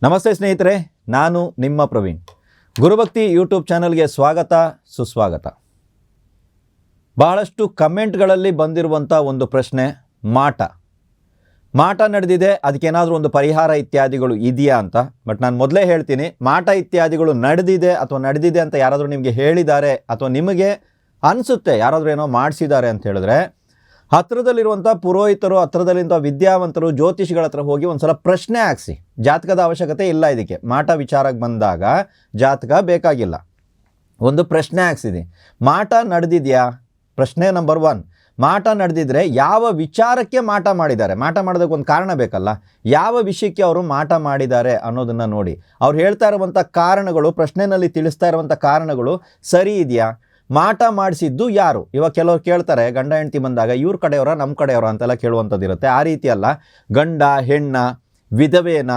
ನಮಸ್ತೆ ಸ್ನೇಹಿತರೆ, ನಾನು ನಿಮ್ಮ ಪ್ರವೀಣ್. ಗುರುಭಕ್ತಿ ಯೂಟ್ಯೂಬ್ ಚಾನಲ್ಗೆ ಸ್ವಾಗತ, ಸುಸ್ವಾಗತ. ಬಹಳಷ್ಟು ಕಮೆಂಟ್ಗಳಲ್ಲಿ ಬಂದಿರುವಂಥ ಒಂದು ಪ್ರಶ್ನೆ, ಮಾಟ ನಡೆದಿದೆ, ಅದಕ್ಕೇನಾದರೂ ಒಂದು ಪರಿಹಾರ ಇತ್ಯಾದಿಗಳು ಇದೆಯಾ ಅಂತ. ಬಟ್ ನಾನು ಮೊದಲೇ ಹೇಳ್ತೀನಿ, ಮಾಟ ಇತ್ಯಾದಿಗಳು ನಡೆದಿದೆ ಅಂತ ಯಾರಾದರೂ ನಿಮಗೆ ಹೇಳಿದ್ದಾರೆ ಅಥವಾ ನಿಮಗೆ ಅನಿಸುತ್ತೆ ಯಾರಾದರೂ ಏನೋ ಮಾಡಿಸಿದ್ದಾರೆ ಅಂತ ಹೇಳಿದ್ರೆ, ಹತ್ತಿರದಲ್ಲಿರುವಂಥ ಪುರೋಹಿತರು, ಹತ್ತಿರದಲ್ಲಿರುವಂಥ ವಿದ್ಯಾವಂತರು, ಜ್ಯೋತಿಷಿಗಳ ಹತ್ರ ಹೋಗಿ ಒಂದು ಸಲ ಪ್ರಶ್ನೆ ಹಾಕಿಸಿ. ಜಾತಕದ ಅವಶ್ಯಕತೆ ಇಲ್ಲ ಇದಕ್ಕೆ. ಮಾಟ ವಿಚಾರಕ್ಕೆ ಬಂದಾಗ ಜಾತಕ ಬೇಕಾಗಿಲ್ಲ. ಒಂದು ಪ್ರಶ್ನೆ ಹಾಕ್ಸಿದೆ, ಮಾಟ ನಡೆದಿದೆಯಾ? ಪ್ರಶ್ನೆ ನಂಬರ್ 1, ಮಾಟ ನಡೆದಿದ್ರೆ ಯಾವ ವಿಚಾರಕ್ಕೆ ಮಾಟ ಮಾಡಿದ್ದಾರೆ? ಮಾಟ ಮಾಡೋದಕ್ಕೆ ಒಂದು ಕಾರಣ ಬೇಕಲ್ಲ. ಯಾವ ವಿಷಯಕ್ಕೆ ಅವರು ಮಾಟ ಮಾಡಿದ್ದಾರೆ ಅನ್ನೋದನ್ನು ನೋಡಿ. ಅವ್ರು ಹೇಳ್ತಾ ಇರುವಂಥ ಕಾರಣಗಳು, ಪ್ರಶ್ನೆಯಲ್ಲಿ ತಿಳಿಸ್ತಾ ಇರುವಂಥ ಕಾರಣಗಳು ಸರಿ ಇದೆಯಾ? ಮಾಟ ಮಾಡಿಸಿದ್ದು ಯಾರು? ಇವಾಗ ಕೆಲವರು ಕೇಳ್ತಾರೆ, ಗಂಡ ಹೆಂಡತಿ ಬಂದಾಗ ಇವ್ರ ಕಡೆಯವರ ನಮ್ಮ ಕಡೆಯವರ ಅಂತೆಲ್ಲ ಕೇಳುವಂಥದ್ದು ಇರುತ್ತೆ. ಆ ರೀತಿ ಅಲ್ಲ. ಗಂಡ ಹೆಣ್ಣ, ವಿಧವೇನ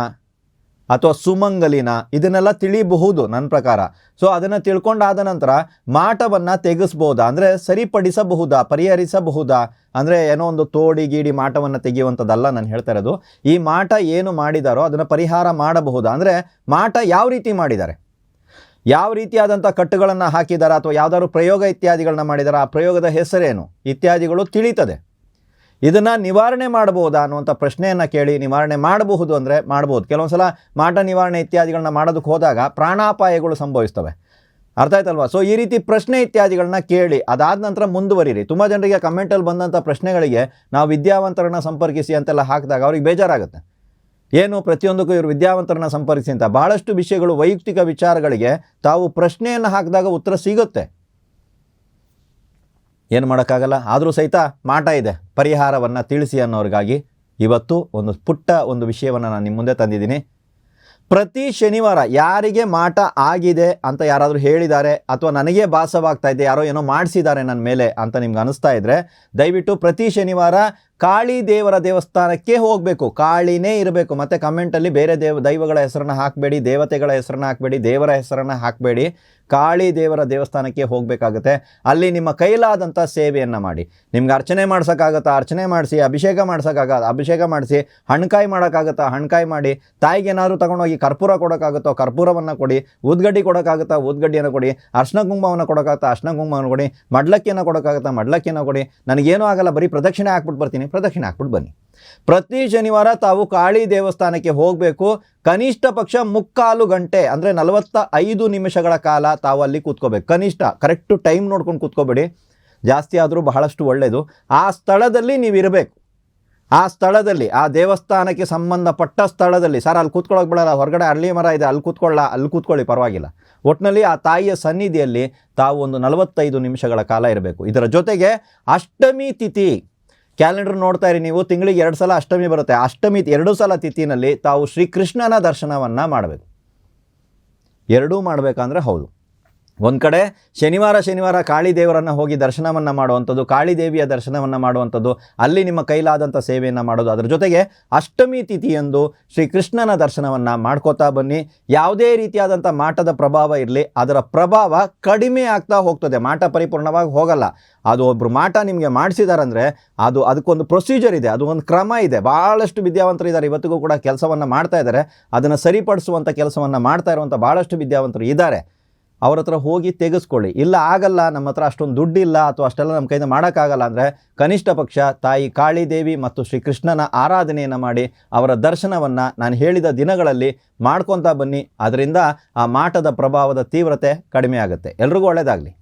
ಅಥವಾ ಸುಮಂಗಲಿನ, ಇದನ್ನೆಲ್ಲ ತಿಳಿಬಹುದು ನನ್ನ ಪ್ರಕಾರ. ಸೊ ಅದನ್ನು ತಿಳ್ಕೊಂಡಾದ ನಂತರ ಮಾಟವನ್ನು ತೆಗೆಸ್ಬೋದಾ, ಅಂದರೆ ಸರಿಪಡಿಸಬಹುದಾ, ಪರಿಹರಿಸಬಹುದಾ? ಅಂದರೆ ಏನೋ ಒಂದು ತೋಡಿ ಗೀಡಿ ಮಾಟವನ್ನು ತೆಗೆಯುವಂಥದ್ದಲ್ಲ ನಾನು ಹೇಳ್ತಾ ಇರೋದು. ಈ ಮಾಟ ಏನು ಮಾಡಿದಾರೋ ಅದನ್ನು ಪರಿಹಾರ ಮಾಡಬಹುದಾ? ಅಂದರೆ ಮಾಟ ಯಾವ ರೀತಿ ಮಾಡಿದ್ದಾರೆ, ಯಾವ ರೀತಿಯಾದಂಥ ಕಟ್ಟುಗಳನ್ನು ಹಾಕಿದ್ದಾರೆ, ಅಥವಾ ಯಾವುದಾದ್ರು ಪ್ರಯೋಗ ಇತ್ಯಾದಿಗಳನ್ನ ಮಾಡಿದ್ದಾರೆ, ಆ ಪ್ರಯೋಗದ ಹೆಸರೇನು ಇತ್ಯಾದಿಗಳು ತಿಳಿತದೆ. ಇದನ್ನು ನಿವಾರಣೆ ಮಾಡಬಹುದಾ ಅನ್ನುವಂಥ ಪ್ರಶ್ನೆಯನ್ನು ಕೇಳಿ ನಿವಾರಣೆ ಮಾಡಬಹುದು ಅಂದರೆ ಮಾಡ್ಬೋದು. ಕೆಲವೊಂದು ಸಲ ಮಾಟ ನಿವಾರಣೆ ಇತ್ಯಾದಿಗಳನ್ನ ಮಾಡೋದಕ್ಕೆ ಹೋದಾಗ ಪ್ರಾಣಾಪಾಯಗಳು ಸಂಭವಿಸ್ತವೆ. ಅರ್ಥ ಆಯ್ತಲ್ವಾ? ಸೊ ಈ ರೀತಿ ಪ್ರಶ್ನೆ ಇತ್ಯಾದಿಗಳನ್ನ ಕೇಳಿ ಅದಾದ ನಂತರ ಮುಂದುವರಿರಿ. ತುಂಬ ಜನರಿಗೆ ಕಮೆಂಟಲ್ಲಿ ಬಂದಂಥ ಪ್ರಶ್ನೆಗಳಿಗೆ ನಾವು ವಿದ್ಯಾವಂತರನ್ನ ಸಂಪರ್ಕಿಸಿ ಅಂತೆಲ್ಲ ಹಾಕಿದಾಗ ಅವ್ರಿಗೆ ಬೇಜಾರಾಗುತ್ತೆ. ಏನು ಪ್ರತಿಯೊಂದಕ್ಕೂ ಇವರು ವಿದ್ಯಾವಂತರನ್ನ ಸಂಪರ್ಕಿಸಿ ಅಂತ. ಭಾಳಷ್ಟು ವಿಷಯಗಳು, ವೈಯಕ್ತಿಕ ವಿಚಾರಗಳಿಗೆ ತಾವು ಪ್ರಶ್ನೆಯನ್ನು ಹಾಕಿದಾಗ ಉತ್ತರ ಸಿಗುತ್ತೆ. ಏನು ಮಾಡೋಕ್ಕಾಗಲ್ಲ. ಆದರೂ ಸಹಿತ ಮಾಟ ಇದೆ, ಪರಿಹಾರವನ್ನು ತಿಳಿಸಿ ಅನ್ನೋರಿಗಾಗಿ ಇವತ್ತು ಒಂದು ಪುಟ್ಟ ಒಂದು ವಿಷಯವನ್ನು ನಾನು ನಿಮ್ಮ ಮುಂದೆ ತಂದಿದ್ದೀನಿ. ಪ್ರತಿ ಶನಿವಾರ ಯಾರಿಗೆ ಮಾಟ ಆಗಿದೆ ಅಂತ ಯಾರಾದರೂ ಹೇಳಿದ್ದಾರೆ, ಅಥವಾ ನನಗೆ ಭಾಸವಾಗ್ತಾ ಇದೆ, ಯಾರೋ ಏನೋ ಮಾಡಿಸಿದ್ದಾರೆ ನನ್ನ ಮೇಲೆ ಅಂತ ನಿಮ್ಗೆ ಅನಿಸ್ತಾ ಇದ್ದರೆ, ದಯವಿಟ್ಟು ಪ್ರತಿ ಶನಿವಾರ ಕಾಳಿ ದೇವರ ದೇವಸ್ಥಾನಕ್ಕೆ ಹೋಗಬೇಕು. ಕಾಳಿನೇ ಇರಬೇಕು. ಮತ್ತು ಕಮೆಂಟಲ್ಲಿ ಬೇರೆ ದೈವಗಳ ಹೆಸರನ್ನು ಹಾಕಬೇಡಿ, ದೇವತೆಗಳ ಹೆಸರನ್ನು ಹಾಕಬೇಡಿ, ದೇವರ ಹೆಸರನ್ನು ಹಾಕಬೇಡಿ. ಕಾಳಿ ದೇವರ ದೇವಸ್ಥಾನಕ್ಕೆ ಹೋಗಬೇಕಾಗುತ್ತೆ. ಅಲ್ಲಿ ನಿಮ್ಮ ಕೈಲಾದಂಥ ಸೇವೆಯನ್ನು ಮಾಡಿ. ನಿಮ್ಗೆ ಅರ್ಚನೆ ಮಾಡ್ಸೋಕ್ಕಾಗತ್ತಾ ಅರ್ಚನೆ ಮಾಡಿಸಿ, ಅಭಿಷೇಕ ಅಭಿಷೇಕ ಮಾಡಿಸಿ, ಹಣ್ಕಾಯಿ ಮಾಡೋಕ್ಕಾಗತ್ತಾ ಹಣ್ಕಾಯಿ ಮಾಡಿ, ತಾಯಿಗೆ ಏನಾದರೂ ತೊಗೊಂಡೋಗಿ ಕರ್ಪೂರ ಕೊಡೋಕ್ಕಾಗುತ್ತೋ ಕರ್ಪೂರವನ್ನು ಕೊಡಿ, ಊದ್ಗಡ್ಡಿ ಕೊಡೋಕ್ಕಾಗುತ್ತಾ ಊದ್ಗಡ್ಡಿಯನ್ನು ಕೊಡಿ, ಅರ್ಶಿನ ಕುಂಕುಮವನ್ನು ಕೊಡೋಕ್ಕಾಗುತ್ತಾ ಅರ್ಶಿನ ಕುಂಕುಮವನ್ನು ಕೊಡಿ, ಮಡ್ಲಕ್ಕಿಯನ್ನು ಕೊಡೋಕ್ಕಾಗುತ್ತಾ ಮಡ್ಲಕ್ಕಿಯನ್ನು ಕೊಡಿ. ನನಗೇನೂ ಆಗಲ್ಲ, ಬರೀ ಪ್ರದಕ್ಷಿಣೆ ಹಾಕ್ಬಿಟ್ಟು ಬರ್ತೀನಿ, ಪ್ರದಕ್ಷಿಣೆ ಹಾಕ್ಬಿಟ್ಟು ಬನ್ನಿ. ಪ್ರತಿ ಶನಿವಾರ ತಾವು ಕಾಳಿ ದೇವಸ್ಥಾನಕ್ಕೆ ಹೋಗಬೇಕು. ಕನಿಷ್ಠ ಪಕ್ಷ 3/4 ಗಂಟೆ ಅಂದರೆ 45 ನಿಮಿಷಗಳ ಕಾಲ ತಾವು ಅಲ್ಲಿ ಕೂತ್ಕೋಬೇಕು. ಕನಿಷ್ಠ ಕರೆಕ್ಟು ಟೈಮ್ ನೋಡ್ಕೊಂಡು ಕೂತ್ಕೋಬೇಡಿ, ಜಾಸ್ತಿ ಆದರೂ ಬಹಳಷ್ಟು ಒಳ್ಳೆಯದು. ಆ ಸ್ಥಳದಲ್ಲಿ ನೀವು ಇರಬೇಕು. ಆ ಸ್ಥಳದಲ್ಲಿ, ಆ ದೇವಸ್ಥಾನಕ್ಕೆ ಸಂಬಂಧಪಟ್ಟ ಸ್ಥಳದಲ್ಲಿ. ಸರ್ ಅಲ್ಲಿ ಕೂತ್ಕೊಳ್ಳೋಕೆ ಬಿಡಲ್ಲ, ಹೊರಗಡೆ ಅರಳಿ ಮರ ಇದೆ, ಅಲ್ಲಿ ಕೂತ್ಕೊಳ್ಳಿ ಪರವಾಗಿಲ್ಲ. ಒಟ್ಟಿನಲ್ಲಿ ಆ ತಾಯಿಯ ಸನ್ನಿಧಿಯಲ್ಲಿ ತಾವು ಒಂದು 45 ನಿಮಿಷಗಳ ಕಾಲ ಇರಬೇಕು. ಇದರ ಜೊತೆಗೆ ಅಷ್ಟಮಿ ತಿಥಿ, ಕ್ಯಾಲೆಂಡರ್ ನೋಡ್ತಾ ಇರಿ ನೀವು, ತಿಂಗಳಿಗೆ 2 ಸಲ ಅಷ್ಟಮಿ ಬರುತ್ತೆ. ಅಷ್ಟಮಿ 2 ಸಲ ತಿಥಿನಲ್ಲಿ ತಾವು ಶ್ರೀಕೃಷ್ಣನ ದರ್ಶನವನ್ನು ಮಾಡಬೇಕು. ಎರಡೂ ಮಾಡಬೇಕಂದ್ರೆ ಹೌದು. ಒಂದು ಕಡೆ ಶನಿವಾರ ಕಾಳಿ ದೇವರನ್ನು ಹೋಗಿ ದರ್ಶನವನ್ನು ಮಾಡುವಂಥದ್ದು, ಕಾಳಿ ದೇವಿಯ ದರ್ಶನವನ್ನು ಮಾಡುವಂಥದ್ದು, ಅಲ್ಲಿ ನಿಮ್ಮ ಕೈಲಾದಂಥ ಸೇವೆಯನ್ನು ಮಾಡೋದು. ಅದರ ಜೊತೆಗೆ ಅಷ್ಟಮಿ ತಿಥಿಯಂದು ಶ್ರೀಕೃಷ್ಣನ ದರ್ಶನವನ್ನು ಮಾಡ್ಕೋತಾ ಬನ್ನಿ. ಯಾವುದೇ ರೀತಿಯಾದಂಥ ಮಾಟದ ಪ್ರಭಾವ ಇರಲಿ, ಅದರ ಪ್ರಭಾವ ಕಡಿಮೆ ಆಗ್ತಾ ಹೋಗ್ತದೆ. ಮಾಟ ಪರಿಪೂರ್ಣವಾಗಿ ಹೋಗಲ್ಲ. ಅದು ಒಬ್ಬರು ಮಾಟ ನಿಮಗೆ ಮಾಡಿಸಿದಾರಂದರೆ ಅದಕ್ಕೊಂದು ಪ್ರೊಸೀಜರ್ ಇದೆ, ಅದು ಒಂದು ಕ್ರಮ ಇದೆ. ಭಾಳಷ್ಟು ವಿದ್ಯಾವಂತರು ಇದ್ದಾರೆ, ಇವತ್ತಿಗೂ ಕೂಡ ಕೆಲಸವನ್ನು ಮಾಡ್ತಾ ಇದ್ದಾರೆ. ಅದನ್ನು ಸರಿಪಡಿಸುವಂಥ ಕೆಲಸವನ್ನು ಮಾಡ್ತಾ ಇರುವಂಥ ಭಾಳಷ್ಟು ವಿದ್ಯಾವಂತರು ಇದ್ದಾರೆ. ಅವ್ರ ಹತ್ರ ಹೋಗಿ ತೆಗೆಸ್ಕೊಳ್ಳಿ. ಇಲ್ಲ ಆಗಲ್ಲ, ನಮ್ಮ ಹತ್ರ ಅಷ್ಟೊಂದು ದುಡ್ಡಿಲ್ಲ ಅಥವಾ ಅಷ್ಟೆಲ್ಲ ನಮ್ಮ ಕೈಯಿಂದ ಮಾಡೋಕ್ಕಾಗಲ್ಲ ಅಂದರೆ ಕನಿಷ್ಠ ಪಕ್ಷ ತಾಯಿ ಕಾಳಿ ದೇವಿ ಮತ್ತು ಶ್ರೀಕೃಷ್ಣನ ಆರಾಧನೆಯನ್ನು ಮಾಡಿ ಅವರ ದರ್ಶನವನ್ನು ನಾನು ಹೇಳಿದ ದಿನಗಳಲ್ಲಿ ಮಾಡ್ಕೊತಾ ಬನ್ನಿ. ಅದರಿಂದ ಆ ಮಾಟದ ಪ್ರಭಾವದ ತೀವ್ರತೆ ಕಡಿಮೆ ಆಗುತ್ತೆ. ಎಲ್ರಿಗೂ ಒಳ್ಳೆಯದಾಗಲಿ.